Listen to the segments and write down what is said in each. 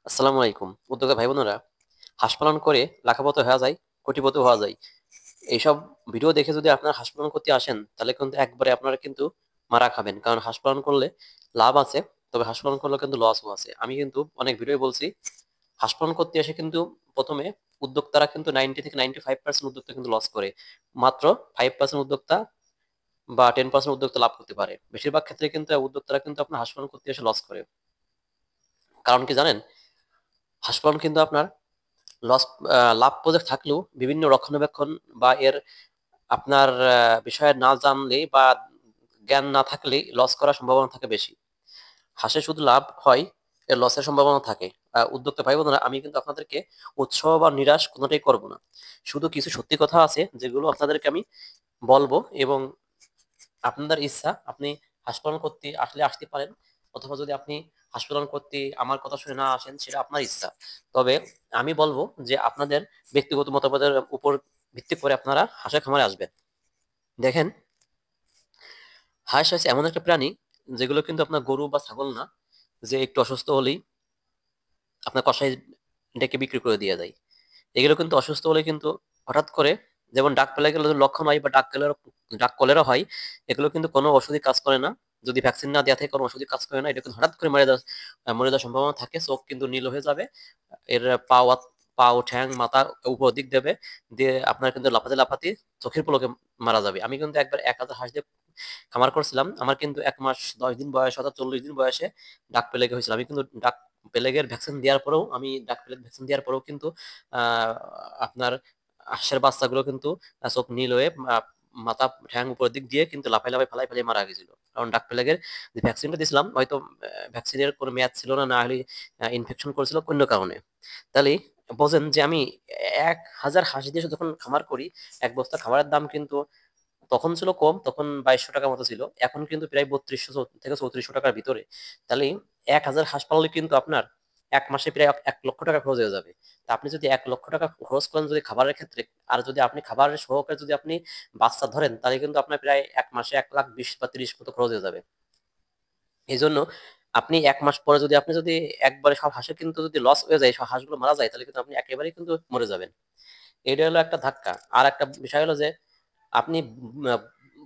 আসসালামু আলাইকুম। উদ্যোক্তা ভাই বোনেরা, হাঁস পালন করে লাখপতি হওয়া যায়, কোটিপতি হওয়া যায়। এইসব ভিডিও দেখে যদি আপনারা হাঁস পালন করতে আসেন, তাহলে কিন্তু একবারে আপনারা কিন্তু মারা খাবেন। কারণ হাঁস পালন করলে লাভ আছে, তবে হাঁস পালন করলে কিন্তু লসও আছে। আমি কিন্তু অনেক ভিডিও বলছি, হাঁস পালন করতে এসে কিন্তু প্রথমে উদ্যোক্তারা কিন্তু 90 থেকে 95% উদ্যোক্তা কিন্তু লস করে। মাত্র 5% উদ্যোক্তা বা 10% উদ্যোক্তা লাভ করতে পারে। বেশিরভাগ ক্ষেত্রে কিন্তু উদ্যোক্তারা কিন্তু আপনার হাঁস পালন করতে এসে লস করে। কারণ কি জানেন? হাঁস পালন কিন্তু আপনার লস লাভ প্রজেক্ট থাকলেও বিভিন্ন রক্ষণাবেক্ষণ বা এর আপনার বিষয়ে না জানলে বা জ্ঞান না থাকলে লস করার সম্ভাবনা থাকে বেশি। হাসে শুধু লাভ হয়, এর লসের সম্ভাবনা থাকে। উদ্যোক্তা ভাই বোনেরা, আমি কিন্তু আপনাদেরকে উৎসাহ বা নিরাশ কোনোটাই করব না। শুধু কিছু সত্যি কথা আছে যেগুলো আপনাদেরকে আমি বলবো, এবং আপনাদের ইচ্ছা আপনি হাঁস পালন করতে আসলে আসতে পারেন, অথবা যদি আপনি হাঁস পালন করতে আমার কথা শুনে না আসেন, সেটা আপনার ইচ্ছা। তবে আমি বলবো যে আপনাদের ব্যক্তিগত মতামতের উপর ভিত্তি করে আপনারা হাঁসের খামারে আসবেন। দেখেন, হাঁস হচ্ছে এমন একটা প্রাণী যেগুলো কিন্তু আপনার গরু বা ছাগল না, যে একটু অসুস্থ হলেই আপনার কসাই ডেকে বিক্রি করে দিয়ে যায়। এগুলো কিন্তু অসুস্থ হলে কিন্তু হঠাৎ করে, যেমন ডাক পেলে গেলে লক্ষণ হয় বা ডাক কলেরা হয়, এগুলো কিন্তু কোনো ওষুধই কাজ করে না। যদি ভ্যাকসিন না দেওয়া থাকে কোনো ওষুধই কাজ করে না। এটা কিন্তু হঠাৎ করে মরে যাওয়ার সম্ভাবনা থাকে। চোখ কিন্তু নীল হয়ে যাবে, এর পা ও ঠ্যাং মাথা উপর দিক দেবে, দিয়ে আপনার কিন্তু লাফাতে লাফাতে চোখের পলকে মারা যাবে। আমি কিন্তু একবার 1,000 হাঁস দিয়ে খামার করছিলাম। আমার কিন্তু 1 মাস 10 দিন বয়স অর্থাৎ 40 দিন বয়সে ডাক পেলেগে হয়েছিল। আমি কিন্তু ডাক পেলেগের ভ্যাকসিন দেওয়ার পরেও, আমি ডাক পেলেগ ভ্যাকসিন দেওয়ার পরেও কিন্তু আহ, আপনার হাঁসের বাচ্চাগুলো কিন্তু চোখ নীল হয়ে মাথা ঠ্যাং উপরের দিক দিয়ে কিন্তু লাফাই লাফাই ফালাই ফালাই মারা গেছিল। কারণ ডাক প্লেগের যে ভ্যাকসিনটা দিয়েছিলাম, হয়তো ভ্যাকসিনের কোনো মেয়াদ ছিল না, না হলে ইনফেকশন করেছিল অন্য কারণে। তাহলে বোঝেন যে আমি 1,000 হাঁস দিয়ে যখন খামার করি, এক বস্তা খাবারের দাম কিন্তু তখন ছিল কম, তখন 2,200 টাকা মতো ছিল। এখন কিন্তু প্রায় 3200 থেকে 3400 টাকার ভিতরে। তাহলে 1,000 হাঁস পাললে কিন্তু আপনার 1 মাসে প্রায় 1 লক্ষ টাকা খরচ হয়ে যাবে। তা আপনি যদি 1 লক্ষ টাকা খরচ করেন যদি খাবারের ক্ষেত্রে, আর যদি আপনি খাবারের সহকারে যদি আপনি বাচ্চা ধরেন, তাহলে কিন্তু আপনার প্রায় 1 মাসে 1,20,000 বা 30 মতো খরচ হয়ে যাবে। এই জন্য আপনি 1 মাস পরে যদি আপনি যদি একবারে সব হাঁসের কিন্তু যদি লস হয়ে যায়, সব হাঁসগুলো মারা যায়, তাহলে কিন্তু আপনি একেবারেই কিন্তু মরে যাবেন। এটা হলো একটা ধাক্কা। আর একটা বিষয় হলো যে আপনি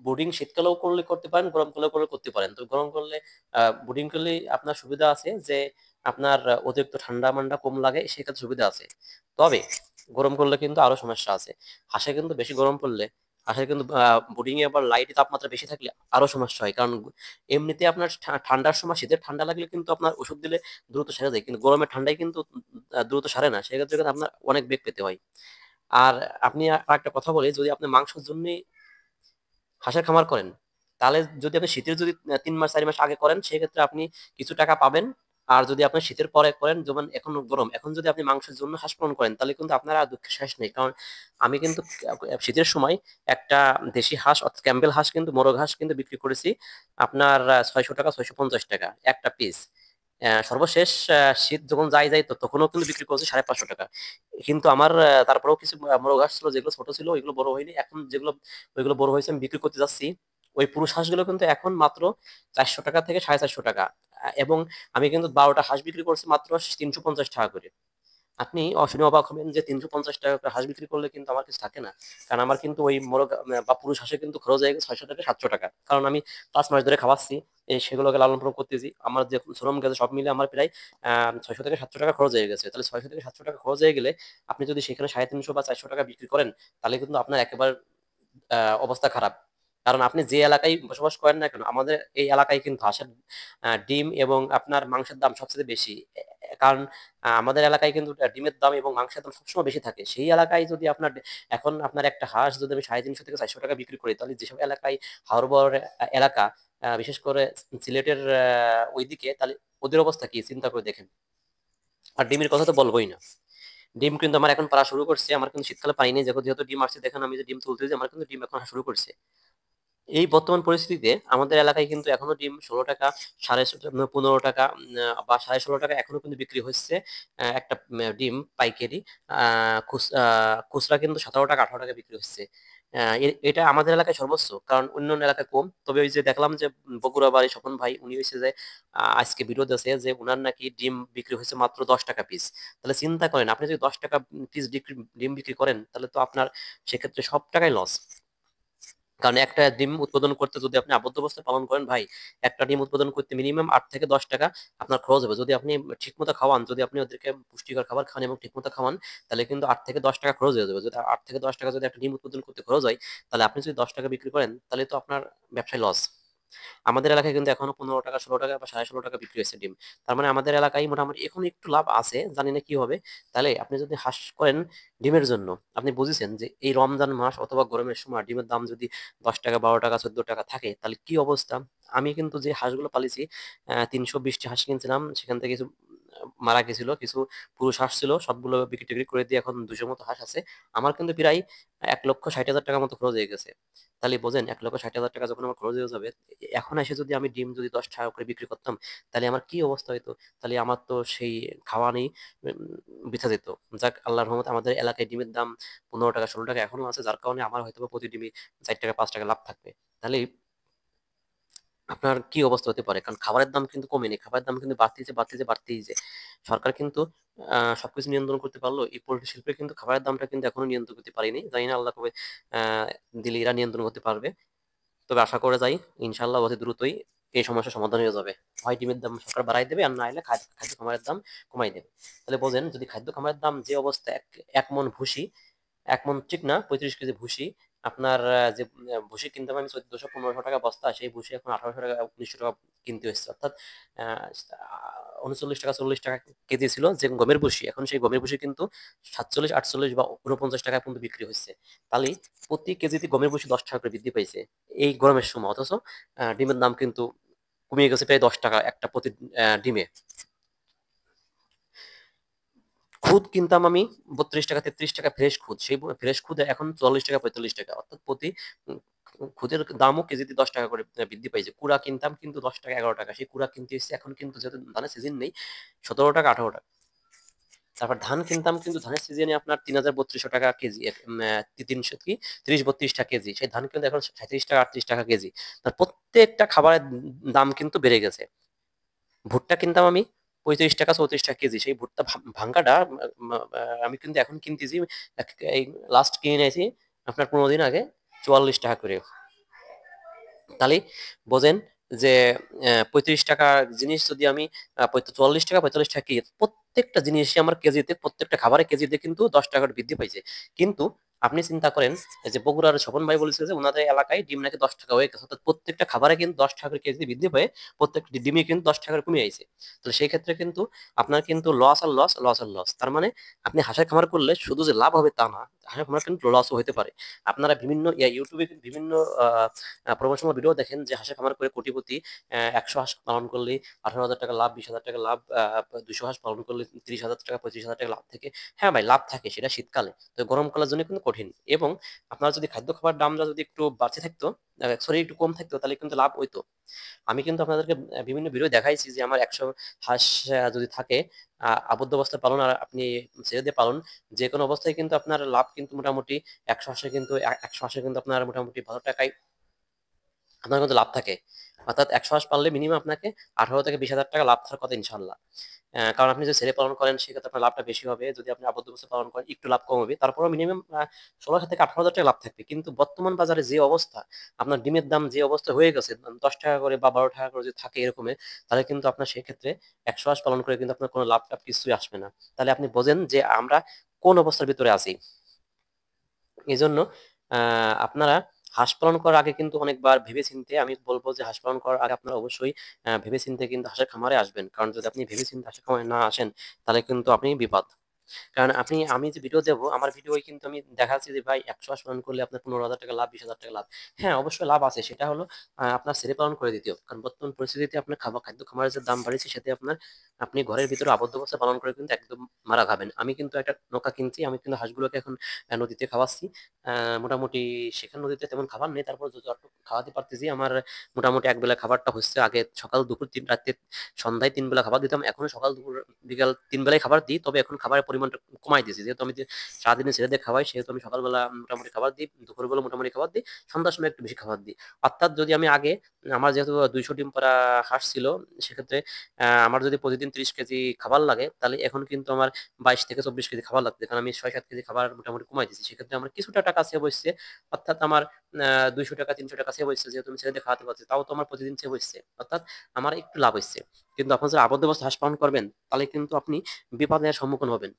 বোর্ডিং শীতকালেও করলে করতে পারেন, গরমকালেও করলে করতে পারেন। তো গরম করলে বোর্ডিং করলে আপনার সুবিধা আছে যে আপনার অতিরিক্ত ঠান্ডা মান্ডা কম লাগে, সেক্ষেত্রে সুবিধা আছে। তবে গরম করলে কিন্তু আরো সমস্যা আছে। হাঁসে কিন্তু বেশি গরম পড়লে, হাঁসের কিন্তু বোর্ডিং এ আবার লাইট তাপমাত্রা বেশি থাকলে আরো সমস্যা হয়। কারণ এমনিতে আপনার ঠান্ডার সময়, শীতের ঠান্ডা লাগলে কিন্তু আপনার ওষুধ দিলে দ্রুত সেরে যায়, কিন্তু গরমের ঠান্ডায় কিন্তু দ্রুত সারে না। সেক্ষেত্রে কিন্তু আপনার অনেক বেগ পেতে হয়। আর আপনি আরেকটা কথা বলি, যদি আপনি মাংসের জন্য হাঁসের খামার করেন, তাহলে যদি আপনি শীতের যদি 3 মাস 4 মাস আগে করেন, সেক্ষেত্রে আপনি কিছু টাকা পাবেন। আর যদি আপনি শীতের পরে করেন, যেমন এখন গরম, এখন যদি আপনি মাংসের জন্য হাঁস পালন করেন, তাহলে কিন্তু আপনার আর দুঃখের শেষ নেই। কারণ আমি কিন্তু শীতের সময় একটা দেশি হাঁস অর্থাৎ ক্যাম্বেল হাঁস কিন্তু, মোরগ হাঁস কিন্তু বিক্রি করেছি আপনার 600 টাকা 650 টাকা একটা পিস। সর্বশেষ শীত যখন যাই তো তখনও কিন্তু বিক্রি করছে 550 টাকা। কিন্তু আমার তারপরেও কিছু মোরগ হাঁস ছিল যেগুলো ছোট ছিল, ওইগুলো বড় হয়নি। এখন যেগুলো ওইগুলো বড় হয়েছে, আমি বিক্রি করতে যাচ্ছি। ওই পুরুষ হাঁসগুলো কিন্তু এখন মাত্র 400 টাকা থেকে 450 টাকা। এবং আমি কিন্তু 12টা হাঁস বিক্রি করছি মাত্র 350 টাকা করে। আপনি শুনে অবাক হবেন যে 350 টাকা করে হাঁস বিক্রি করলে কিন্তু আমার কিছু থাকে না। কারণ আমার কিন্তু ওই মোরগ বা পুরুষ হাঁসে কিন্তু খরচ হয়ে গেছে 600 থেকে 700 টাকা। কারণ আমি 5 মাস ধরে খাওয়াচ্ছি, এই সেগুলোকে লালন পালন করতেছি। আমার যে শ্রম গেছে সব মিলে আমার প্রায় 600 থেকে 700 টাকা খরচ হয়ে গেছে। তাহলে 600 থেকে 700 টাকা খরচ হয়ে গেলে আপনি যদি সেখানে 350 বা 400 টাকা বিক্রি করেন, তাহলে কিন্তু আপনার একেবারে অবস্থা খারাপ। কারণ আপনি যে এলাকায় বসবাস করেন না কেন, আমাদের এই এলাকায় কিন্তু হাঁসের ডিম এবং আপনার মাংসের দাম সবচেয়ে বেশি। কারণ আমাদের এলাকায় কিন্তু ডিমের দাম এবং মাংসের দাম সবসময় বেশি থাকে। সেই এলাকায় যদি আপনার এখন আপনার একটা হাঁস যদি আমি 350 থেকে 400 টাকা বিক্রি করি, তাহলে যেসব এলাকায় হাওড় বড় এলাকা, বিশেষ করে সিলেটের ওইদিকে, তাহলে ওদের অবস্থা কি চিন্তা করে দেখেন। আর ডিমের কথা তো বলবোই না। ডিম কিন্তু আমার এখন পাড়া শুরু করছে। আমার কিন্তু শীতকালে পাই নাই, যেহেতু যেহেতু ডিম আসছে, দেখেন আমি যে ডিম তুলতেছি, আমার কিন্তু ডিম এখন আসা শুরু করছে। এই বর্তমান পরিস্থিতিতে আমাদের এলাকায় কিন্তু এখনো ডিম 16 টাকা, 15 টাকা, বা 16.5 টাকা এখনো কিন্তু বিক্রি হচ্ছে। একটা ডিম পাইকারি। খুচরা কিন্তু 17 টাকা 18 টাকা বিক্রি হচ্ছে। এটা আমাদের এলাকায় সর্বোচ্চ, কারণ অন্যান্য এলাকায় কম। তবে ওই যে দেখলাম যে বগুড়া বাড়ি স্বপন ভাই উনি হয়েছে যে আজকে ভিডিও দিয়েছে যে উনার নাকি ডিম বিক্রি হয়েছে মাত্র 10 টাকা পিস। তাহলে চিন্তা করেন, আপনি যদি 10 টাকা পিস ডিম বিক্রি করেন তাহলে তো আপনার সেক্ষেত্রে সব টাকাই লস। কারণ একটা ডিম উৎপাদন করতে যদি আপনি আবদ্ধ অবস্থায় পালন করেন ভাই, একটা ডিম উৎপাদন করতে মিনিমাম 8 থেকে 10 টাকা আপনার খরচ হবে। যদি আপনি ঠিকমতো খাওয়ান, যদি আপনি ওদেরকে পুষ্টিকর খাবার খান এবং ঠিকমতো খাওয়ান, তাহলে কিন্তু 8 থেকে 10 টাকা খরচ হয়ে যাবে। যদি 8 থেকে 10 টাকা যদি একটা ডিম উৎপাদন করতে খরচ হয়, তাহলে আপনি যদি 10 টাকা বিক্রি করেন তাহলে তো আপনার ব্যবসায় লস। আমাদের এলাকায় কিন্তু এখনো 15 টাকা, 16 টাকা বা 16.5 টাকা বিক্রি হয়েছে ডিম। তার মানে আমাদের এলাকায় মোটামুটি এখন একটু লাভ আছে, জানি না কি হবে। তাহলে আপনি যদি হাঁস করেন ডিমের জন্য, আপনি বুঝেছেন যে এই রমজান মাস অথবা গরমের সময় ডিমের দাম যদি 10 টাকা, 12 টাকা, 14 টাকা থাকে তাহলে কি অবস্থা। আমি কিন্তু যে হাঁসগুলো পালিছি 320টি হাঁস কিনছিলাম, সেখান থেকে কিছু মারা গেছিল, কিছু পুরুষ হাঁস ছিল, সবগুলো বিক্রি টিক্রি করে দিয়ে এখন 200 মতো হাঁস আছে। আমার কিন্তু প্রায় 1,60,000 টাকা মতো খরচ হয়ে গেছে। তাহলে বোঝেন 1,60,000 টাকা যখন আমার খরচ হয়ে যাবে, এখন এসে যদি আমি ডিম যদি 10 টাকা করে বিক্রি করতাম তাহলে আমার কি অবস্থা হইতো। তাহলে আমার তো সেই খাওয়া নেই, বৃথা যেত। যাক, আল্লাহর রহমতে আমাদের এলাকায় ডিমের দাম 15 টাকা, 16 টাকা এখনো আছে, যার কারণে আমার হয়তো বা প্রতি ডিমে 4 টাকা, 5 টাকা লাভ থাকবে। তাহলে আপনার কি অবস্থা হতে পারে, কারণ খাবারের দাম কিন্তু কমেনি, খাবারের দাম কিন্তু বাড়তেছে বাড়তেছে বাড়তেইছে। সরকার কিন্তু সবকিছু নিয়ন্ত্রণ করতে পারলো, এই পোল্ট্রি শিল্পে কিন্তু খাবারের দামটা কিন্তু এখনো নিয়ন্ত্রণ করতে পারেনি। জানি না আল্লাহ কবে আহ দিলে এরা নিয়ন্ত্রণ করতে পারবে। তবে আশা করে যাই ইনশাল্লাহ অতি দ্রুতই এই সমস্যার সমাধান হয়ে যাবে। হয় ডিমের দাম সরকার বাড়াই দেবে, আর না হলে খাদ্য খাবারের দাম কমাই দেবে। তাহলে বোঝেন, যদি খাদ্য খাবারের দাম যে অবস্থা, এক মন ভুসি, 1 মন ঠিক না, 35 কেজি ভুসি আপনার যে ভুসি কিনতাম আমি 1400-1500 টাকা বস্তা, সেই ভুসি এখন 1800 টাকা, 1900 টাকা কিনতে হচ্ছে। অর্থাৎ 39 টাকা, 40 টাকা কেজি ছিল যে গমের ভুসি, এখন সেই গমের ভুসি কিন্তু 47, 48 বা 49 টাকা পর্যন্ত বিক্রি হচ্ছে। তাহলে প্রতি কেজিতে গমের ভুসি 10 টাকা করে বৃদ্ধি পাইছে এই গরমের সময়। অথচ ডিমের দাম কিন্তু কমিয়ে গেছে প্রায় 10 টাকা একটা প্রতি ডিমে। খুদ কিনতাম আমি 32 টাকা, 33 টাকা ফ্রেশ খুদ, সেই ফ্রেশ খুদ এখন 44 টাকা, 45 টাকা। অর্থাৎ প্রতি উম, খুদের দামও কেজিতে 10 টাকা করে বৃদ্ধি পাইছে। কুড়া কিনতাম কিন্তু 10 টাকা, 11 টাকা, সেই কুড়া কিনতে এসেছে এখন কিন্তু যেহেতু ধানের সিজন নেই, 17 টাকা, 18 টাকা। তারপর ধান কিনতাম কিন্তু ধানের সিজনে আপনার 3,000, 3200 টাকা কেজি, 30, 32 টাকা কেজি, সেই ধান কিন্তু এখন 37 টাকা, 38 টাকা কেজি। তার প্রত্যেকটা খাবারের দাম কিন্তু বেড়ে গেছে। ভুট্টা কিনতাম আমি 35 টাকা, 34 টাকা কেজি, সেই ভুট্টা ভাঙ্গাটা আমি কিন্তু এখন কিনতেছি, এই লাস্ট কিনে নিয়েছি আপনার 15 দিন আগে 44 টাকা করে। তাহলে বোঝেন যে 35 টাকা জিনিস যদি আমি 44 টাকা, 45 টাকা কেজি, প্রত্যেকটা জিনিসই আমার কেজিতে, প্রত্যেকটা খাবারের কেজিতে কিন্তু 10 টাকা করে বৃদ্ধি পাইছে। কিন্তু আপনি চিন্তা করেন যে বগুড়ার স্বপন ভাই বলেছে যে ওনাদের এলাকায় ডিম নাকি 10 টাকা হয়ে গেছে, অর্থাৎ প্রত্যেকটা খাবারে কিন্তু 10 টাকা করে কেজি বৃদ্ধি পেয়ে প্রত্যেকটা ডিমে কিন্তু 10 টাকা করে কমে আইছে। তাহলে সেই ক্ষেত্রে কিন্তু আপনার কিন্তু লস আর লস, লস আর লস। তার মানে আপনি হাঁসের খামার করলে শুধু যে লাভ হবে তা না, হাঁসের খামার কিন্তু লসও হতে পারে। আপনারা বিভিন্ন ইউটিউবে কিন্তু বিভিন্ন প্রমোশনাল ভিডিও দেখেন যে হাঁসের খামার করে কোটিপতি, 100 হাঁস পালন করলে 18,000 টাকা লাভ, 20,000 টাকা লাভ, 200 হাঁস পালন করলে 30,000 টাকা, 25,000 টাকা লাভ থাকে। হ্যাঁ ভাই, লাভ থাকে, সেটা শীতকালে। তো গরমকালের জন্য কিন্তু কঠিন। এবং আপনার যদি খাদ্য খাবার দামটা যদি একটু বাড়তে থাকতো, সরি একটু কম থাকতো, তাহলে কিন্তু লাভ হইতো। আমি কিন্তু আপনাদেরকে বিভিন্ন ভিডিও দেখাইছি যে আমার 100 হাঁস যদি থাকে আবদ্ধ অবস্থায় পালন, আর আপনি ছেড়ে দিয়ে পালন, যে কোনো অবস্থায় কিন্তু আপনার লাভ কিন্তু মোটামুটি 100 হাঁসে কিন্তু আপনার মোটামুটি ভালো টাকায় আপনার কিন্তু লাভ থাকে। অর্থাৎ 100 হাঁস পারলে মিনিমাম আপনাকে 18 থেকে 20,000 টাকা লাভ থাকার কথা ইনশাল্লাহ। কারণ আপনি যদি ছেড়ে পালন করেন সেক্ষেত্রে আপনার লাভটা বেশি হবে, যদি আপনি আবদ্ধ অবস্থায় পালন করেন একটু লাভ কম হবে, তারপরেও মিনিমাম 16,000 থেকে 18,000 টাকা লাভ থাকবে। কিন্তু বর্তমান বাজারে যে অবস্থা, আপনার ডিমের দাম যে অবস্থা হয়ে গেছে 10 টাকা করে বা 12 টাকা করে যদি থাকে এরকমের, তাহলে কিন্তু আপনার সেক্ষেত্রে 100 হাঁস পালন করে কিন্তু আপনার কোনো লাভ টাভ কিছুই আসবে না। তাহলে আপনি বোঝেন যে আমরা কোন অবস্থার ভিতরে আছি। এই জন্য আপনারা হাঁস পালন করার আগে কিন্তু অনেকবার ভেবে চিন্তে, আমি বলবো যে হাঁস পালন করার আগে আপনারা অবশ্যই ভেবে চিন্তে কিন্তু হাঁসের খামারে আসবেন। কারণ যদি আপনি ভেবে চিন্তে হাঁসের খামারে না আসেন তাহলে কিন্তু আপনি বিপদ। কারণ আমি যে ভিডিও দেবো, আমার ভিডিও কিন্তু আমি দেখাচ্ছি যে ভাই 100 হাঁস পালন করলে আপনার 15,000 টাকা লাভ, 20,000 টাকা লাভ। হ্যাঁ, অবশ্যই লাভ আছে, সেটা হলো আপনার ছেড়ে পালন করে দিতেও। কারণ বর্তমান পরিস্থিতিতে আপনার খাদ্য খামারের যে দাম বাড়িয়েছে, সাথে আপনি ঘরের ভিতরে আবদ্ধ অবস্থায় পালন করে কিন্তু একদম মারা খাবেন। আমি কিন্তু একটা নৌকা কিনছি, আমি কিন্তু হাঁসগুলোকে এখন নদীতে খাওয়াচ্ছি। মোটামুটি সেখানে নদীতে তেমন খাবার নেই, তারপর যতটুকু খাওয়াতে পারতেছি আমার মোটামুটি এক বেলা খাবারটা হচ্ছে। আগে সকাল দুপুর তিন, রাতে সন্ধ্যায় 3 বেলা খাবার দিতাম, এখন সকাল দুপুর বিকাল 3 বেলায় খাবার দিই। তবে এখন খাবারের পরিমাণ পরিমাণটা কমাই দিয়েছি। যেহেতু আমি সারাদিনে ছেলেদের খাওয়াই, সেহেতু আমি সকালবেলা মোটামুটি খাবার দিই, দুপুরবেলা মোটামুটি খাবার দিই, সন্ধ্যার সময় একটু বেশি খাবার দিই। অর্থাৎ যদি আমি আগে আমার যেহেতু 200 ডিম পাড়া হাঁস ছিল, সেক্ষেত্রে আমার যদি প্রতিদিন 30 কেজি খাবার লাগে, তাহলে এখন কিন্তু আমার 22 থেকে 24 কেজি খাবার লাগবে, কারণ আমি 6-7 কেজি খাবার মোটামুটি কমাই দিয়েছি। সেক্ষেত্রে আমার কিছুটা টাকা সেভ হচ্ছে, অর্থাৎ আমার 200 টাকা 300 টাকা সেভ হচ্ছে, যেহেতু আমি ছেলেদের খাওয়াতে পারছি, তাও তো আমার প্রতিদিন সেভ হচ্ছে, অর্থাৎ আমার একটু লাভ হচ্ছে। কিন্তু আপনি যদি আবদ্ধ অবস্থায় হাঁস পালন করবেন, তাহলে কিন্তু আপনি বিপদের সম্মুখীন হবেন।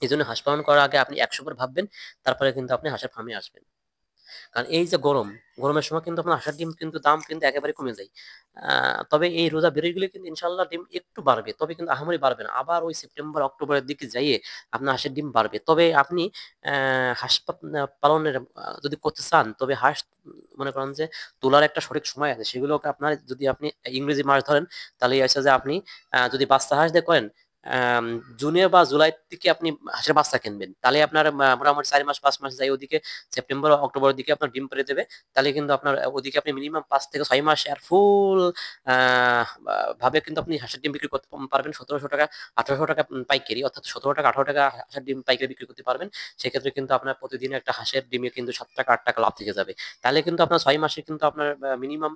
এই জন্য হাঁস পালন করার আগে আপনি 100 বার ভাববেন, তারপরে কিন্তু আপনি হাঁসের ফার্মে আসবেন। কারণ এই যে গরমের সময় কিন্তু আপনার হাঁসের ডিম কিন্তু দাম কিন্তু একেবারে কমে যায়। তবে এই রোজা বেরিয়ে গেলে কিন্তু ইনশাল্লাহ ডিম একটু বাড়বে, তবে কিন্তু আহামরি বাড়বে না। আবার ওই সেপ্টেম্বর অক্টোবরের দিকে যাইয়ে আপনার হাঁসের ডিম বাড়বে। তবে আপনি হাঁস পালনের যদি করতে চান, তবে হাঁস মনে করেন যে তোলার একটা সঠিক সময় আছে, সেগুলোকে আপনার যদি আপনি ইংরেজি মাস ধরেন, তাহলে আছে যে আপনি যদি বাচ্চা হাঁস দিয়ে করেন, আম জুনে বা জুলাই থেকে আপনি হাঁসের বাচ্চা কিনবেন, তাহলে আপনার মোটামুটি 4 মাস 5 মাস যাই ওদিকে সেপ্টেম্বর অক্টোবরের দিকে আপনার ডিম পেড়ে দেবে। তাহলে কিন্তু আপনার ওদিকে আপনি মিনিমাম 5 থেকে 6 মাস আর ফুল ভাবে কিন্তু আপনি হাঁসের ডিম বিক্রি করতে পারবেন 1700 টাকা 1800 টাকা পাইকারি, অর্থাৎ 17 টাকা 18 টাকা হাঁসের ডিম পাইকারি বিক্রি করতে পারবেন। সেক্ষেত্রে কিন্তু আপনার প্রতিদিন একটা হাঁসের ডিমে কিন্তু 7 টাকা 8 টাকা লাভ থেকে যাবে। তাহলে কিন্তু আপনার 6 মাসে কিন্তু আপনার মিনিমাম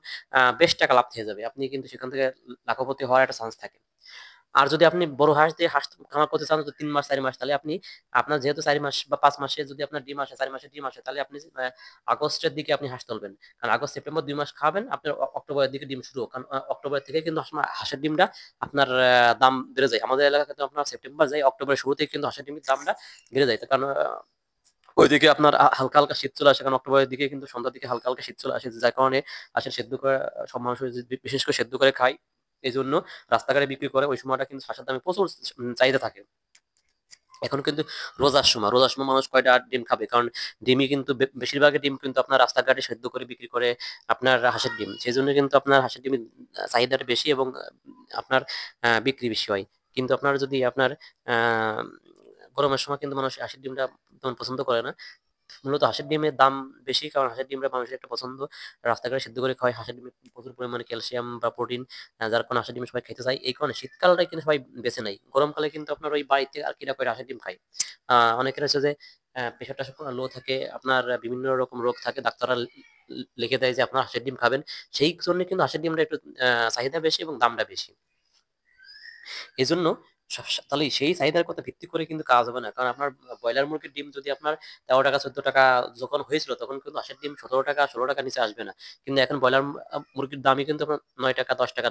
20 টাকা লাভ থেকে যাবে। আপনি কিন্তু সেখান থেকে লাখপতি হওয়ার একটা চান্স থাকে। আর যদি আপনি বড় হাঁস দিয়ে হাঁস খামার করতে চান, তো 3 মাস 4 মাস, তাহলে আপনি আপনার যেহেতু 4 মাস বা 5 মাসে যদি আপনার ডিম আসে, 4 মাসে ডিম আসে, তাহলে আপনি আগস্টের দিকে আপনি হাঁস তুলবেন। কারণ আগস্ট সেপ্টেম্বর 2 মাস খাবেন, আপনার অক্টোবরের দিকে ডিম শুরু হোক। কারণ অক্টোবর থেকে কিন্তু হাঁসের ডিমটা আপনার দাম বেড়ে যায়। আমাদের এলাকাতে আপনার সেপ্টেম্বর যায়, অক্টোবরের শুরু থেকে কিন্তু হাঁসের ডিমের দামটা বেড়ে যায়। কারণ ওইদিকে আপনার হালকা হালকা শীত চলে আসে, কারণ অক্টোবরের দিকে কিন্তু সন্ধ্যার দিকে হালকা হালকা শীত চলে আসে, যার কারণে হাঁসের সেদ্ধ করে সব মানুষ বিশেষ করে সেদ্ধ করে খায়। এই জন্য রাস্তাঘাটে বিক্রি করে, ওই সময়টা কিন্তু হাঁসের দামে প্রচুর চাহিদা থাকে। এখন কিন্তু রোজার সময় মানুষ কয়টা ডিম খাবে? কারণ ডিমই কিন্তু বেশিরভাগই ডিম কিন্তু আপনার রাস্তাঘাটে সেদ্ধ করে বিক্রি করে আপনার হাঁসের ডিম। সেই জন্য কিন্তু আপনার হাঁসের ডিমের চাহিদাটা বেশি, এবং আপনার বিক্রি বেশি হয়। কিন্তু আপনার যদি আপনার আহ গরমের সময় কিন্তু মানুষ হাঁসের ডিমটা তেমন পছন্দ করে না। মূলত হাঁসের ডিমের দাম বেশি, কারণ হাঁসের ডিমটা মানুষের একটা পছন্দ। রাস্তাঘাটে সিদ্ধ করে খাওয়ায়, হাঁসের ডিমে প্রচুর পরিমাণে ক্যালসিয়াম বা প্রোটিন, যার কারণে হাঁসের ডিম সবাই খেতে চায়। এই কারণে শীতকালটাই কিন্তু সবাই বেছে নেয়। গরমকালে কিন্তু আপনার ওই বাড়িতে আর কিনা করে হাঁসের ডিম খায়। অনেকের হচ্ছে যে প্রেশার টেশার লো থাকে, আপনার বিভিন্ন রকম রোগ থাকে, ডাক্তাররা লিখে দেয় যে আপনার হাঁসের ডিম খাবেন। সেই জন্য কিন্তু হাঁসের ডিমটা একটু চাহিদা বেশি এবং দামটা বেশি। এজন্য তাহলে সেই চাহিদার কথা ভিত্তি করে কিন্তু কাজ হবে না। কারণ আপনার ব্রয়লার মুরগির ডিম যদি আপনার 13 টাকা 14 টাকা যখন হয়েছিল, তখন কিন্তু হাঁসের ডিম 17 টাকা 16 টাকা নিচে আসবে না। কিন্তু এখন ব্রয়লার মুরগির দামই কিন্তু আপনার 9 টাকা 10 টাকা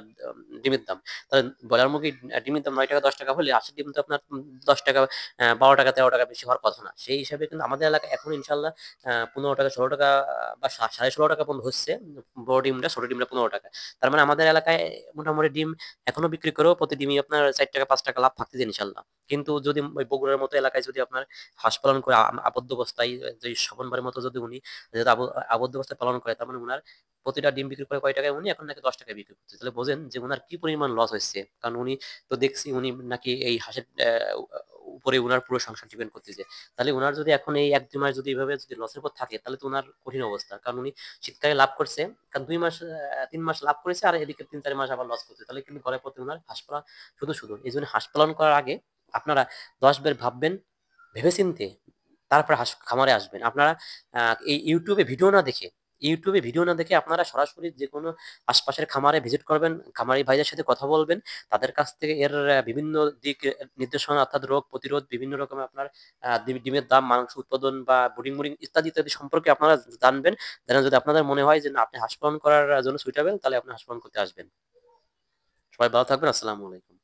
ডিমের দাম। তাহলে ব্রয়লার মুরগির ডিমের দাম 9 টাকা 10 টাকা হলে হাঁসের ডিম তো আপনার 10 টাকা 12 টাকা 13 টাকা বেশি হওয়ার কথা না। সেই হিসাবে কিন্তু আমাদের এলাকায় এখন ইনশাল্লাহ 15 টাকা 16 টাকা বা 16.5 টাকা পর্যন্ত হচ্ছে বড় ডিমটা, ছোট ডিমটা 15 টাকা। তার মানে আমাদের এলাকায় মোটামুটি ডিম এখনো বিক্রি করেও প্রতি ডিমই আপনার 4 টাকা 5 টাকা লাভ থাকতেছে ইনশাল্লাহ। কিন্তু যদি ওই বগুড়ার মতো এলাকায় যদি আপনার হাঁস পালন করে আবদ্ধ অবস্থায়, যে স্বপনবারের মতো যদি উনি যেহেতু আবদ্ধ অবস্থায় পালন করে, তার মানে উনার প্রতিটা ডিম বিক্রি করে কয় টাকায়, উনি এখন নাকি 10 টাকায় বিক্রি করছে। তাহলে বোঝেন যে উনার কি পরিমাণ লস হচ্ছে। কারণ উনি তো দেখছি উনি নাকি এই হাঁসের উপরে উনার পুরো সংসার ডিপেন্ড করতেছে। তাহলে উনার যদি এখন এই 1-2 মাস যদি এভাবে যদি লসের পর থাকে, তাহলে তো উনার কঠিন অবস্থা। কারণ উনি শীতকালে লাভ করছে, কারণ 2 মাস 3 মাস লাভ করেছে, আর এদিকে 3-4 মাস আবার লস করছে। তাহলে কিন্তু ঘরে প্রতি উনার হাঁস পালন শুধু শুধু। এই জন্য হাঁস পালন করার আগে আপনারা 10 বার ভাববেন, ভেবেচিন্তে তারপরে হাঁস খামারে আসবেন। আপনারা এই ইউটিউবে ভিডিও না দেখে আপনারা সরাসরি যে কোনো আশপাশের খামারে ভিজিট করবেন, খামারি ভাইদের সাথে কথা বলবেন, তাদের কাছ থেকে এর বিভিন্ন দিক নির্দেশনা, অর্থাৎ রোগ প্রতিরোধ, বিভিন্ন রকমের আপনার ডিমের দাম, মাংস উৎপাদন বা ব্রিডিং ইত্যাদি ইত্যাদি সম্পর্কে আপনারা জানবেন। যেন যদি আপনাদের মনে হয় যে না, আপনি হাঁস পালন করার জন্য সুইটেবল, তাহলে আপনি হাঁস পালন করতে আসবেন। সবাই ভালো থাকবেন। আসসালামু আলাইকুম।